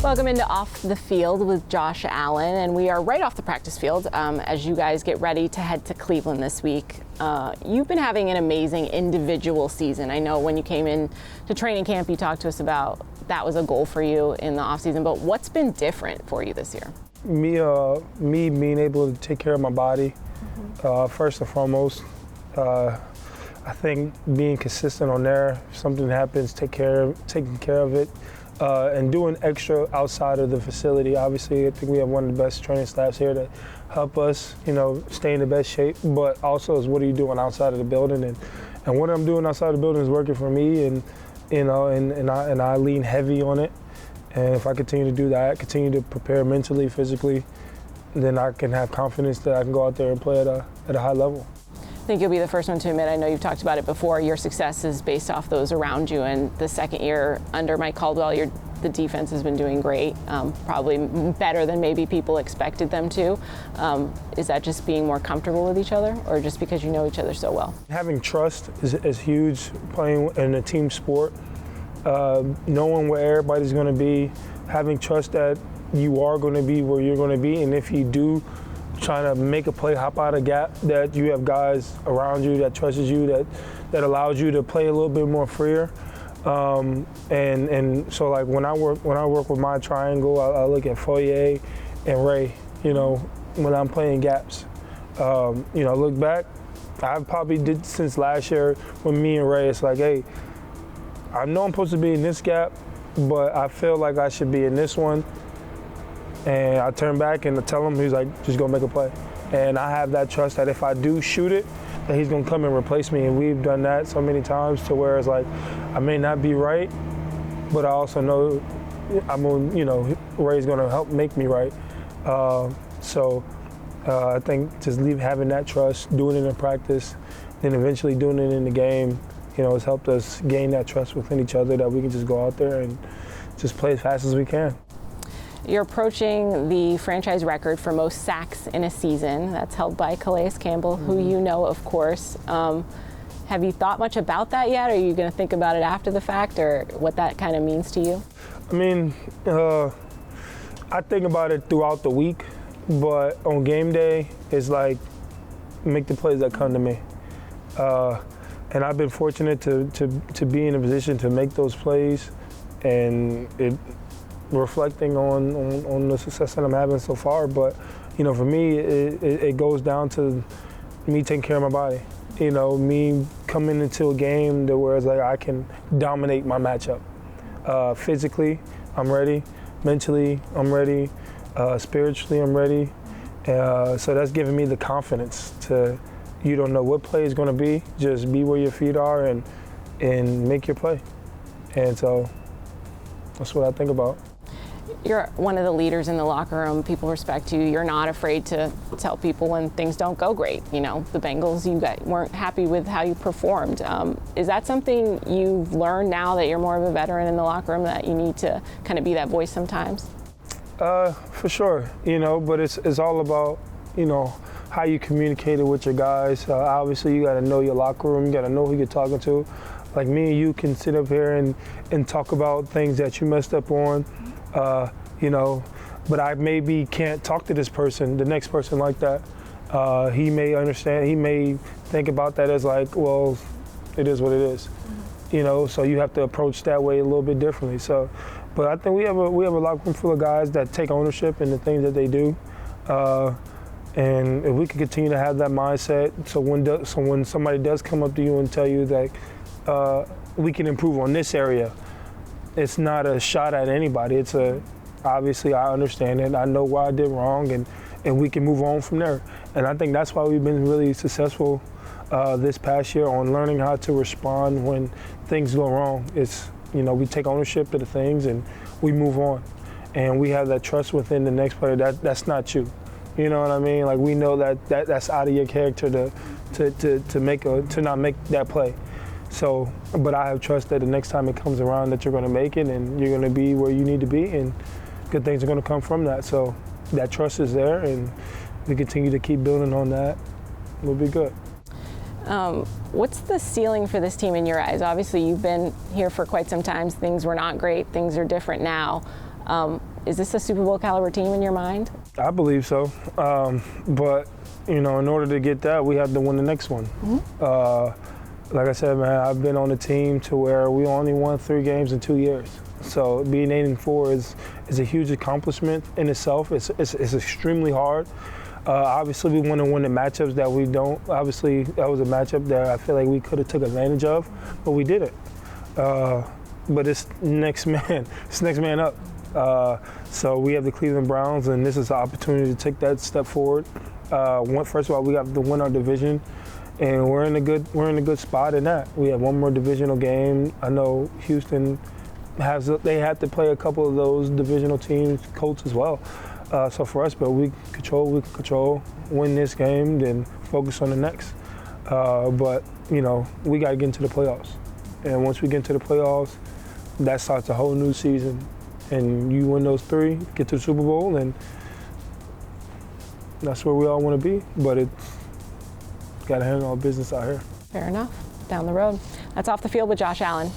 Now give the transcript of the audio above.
Welcome into Off the Field with Josh Allen, and we are right off the practice field as you guys get ready to head to Cleveland this week. You've been having an amazing individual season. I know when you came in to training camp, you talked to us about that was a goal for you in the offseason, but what's been different for you this year? Me being able to take care of my body, first and foremost. I think being consistent on there, if something happens, taking care of it. And doing extra outside of the facility. Obviously, I think we have one of the best training staffs here to help us, stay in the best shape. But also is what are you doing outside of the building? And what I'm doing outside of the building is working for me, and I lean heavy on it. And if I continue to do that, continue to prepare mentally, physically, then I can have confidence that I can go out there and play at a high level. I think you'll be the first one to admit, I know you've talked about it before, your success is based off those around you, and the second year under Mike Caldwell, the defense has been doing great, probably better than maybe people expected them to. Is that just being more comfortable with each other, or just because you know each other so well? Having trust is huge, playing in a team sport, knowing where everybody's going to be, having trust that you are going to be where you're going to be, and if you do trying to make a play, hop out of a gap, that you have guys around you that trusts you, that allows you to play a little bit more freer. And so like when I work with my triangle, I look at Foye and Ray, when I'm playing gaps. Look back, I probably did since last year with me and Ray. It's like, hey, I know I'm supposed to be in this gap, but I feel like I should be in this one. And I turn back and I tell him, he's like, just go make a play. And I have that trust that if I do shoot it, that he's gonna come and replace me. And we've done that so many times to where it's like, I may not be right, but I also know Ray's gonna help make me right. I think just having that trust, doing it in practice, then eventually doing it in the game, has helped us gain that trust within each other that we can just go out there and just play as fast as we can. You're approaching the franchise record for most sacks in a season. That's held by Calais Campbell, who you know, of course. Have you thought much about that yet? Or are you going to think about it after the fact, or what that kind of means to you? I mean, I think about it throughout the week, but on game day, it's like make the plays that come to me. And I've been fortunate to be in a position to make those plays, and reflecting on the success that I'm having so far. But for me, it goes down to me taking care of my body. Me coming into a game where it's like I can dominate my matchup. Physically, I'm ready. Mentally, I'm ready. Spiritually, I'm ready. So that's giving me the confidence to, you don't know what play is going to be, just be where your feet are and make your play. And so that's what I think about. You're one of the leaders in the locker room. People respect you. You're not afraid to tell people when things don't go great. The Bengals, you guys weren't happy with how you performed. Is that something you've learned now that you're more of a veteran in the locker room, that you need to kind of be that voice sometimes? For sure, but it's all about, how you communicate it with your guys. Obviously, you got to know your locker room. You got to know who you're talking to. Like me and you can sit up here and talk about things that you messed up on. But I maybe can't talk to this person, the next person like that. He may understand, he may think about that as like, well, it is what it is. So you have to approach that way a little bit differently. So, but I think we have a locker room full of guys that take ownership in the things that they do. And if we can continue to have that mindset, so when somebody does come up to you and tell you that we can improve on this area, it's not a shot at anybody. It's obviously I understand it. I know what I did wrong, and we can move on from there. And I think that's why we've been really successful this past year on learning how to respond when things go wrong. It's, we take ownership of the things and we move on. And we have that trust within the next player that's not you. You know what I mean? Like, we know that's out of your character to not make that play. So, but I have trust that the next time it comes around that you're going to make it and you're going to be where you need to be, and good things are going to come from that. So that trust is there, and we continue to keep building on that. We'll be good. What's the ceiling for this team in your eyes? Obviously, you've been here for quite some time. Things were not great. Things are different now. Is this a Super Bowl caliber team in your mind? I believe so. But, you know, in order to get that, we have to win the next one. Like I said, man, I've been on a team to where we only won 3 games in 2 years. So being 8-4 is a huge accomplishment in itself. It's extremely hard. Obviously, we want to win the matchups that we don't. Obviously, that was a matchup that I feel like we could have took advantage of, but we didn't. But it's next man. It's next man up. So we have the Cleveland Browns, and this is an opportunity to take that step forward. First of all, we have to win our division, and we're in a good spot in that. We have one more divisional game. I know Houston they had to play a couple of those divisional teams, Colts as well. So for us, but we can control, win this game, then focus on the next. But you know, we got to get into the playoffs, and once we get into the playoffs, that starts a whole new season. And you win those 3, get to the Super Bowl, and that's where we all want to be. But it's got to handle our business out here. Fair enough. Down the road. That's Off the Field with Josh Allen.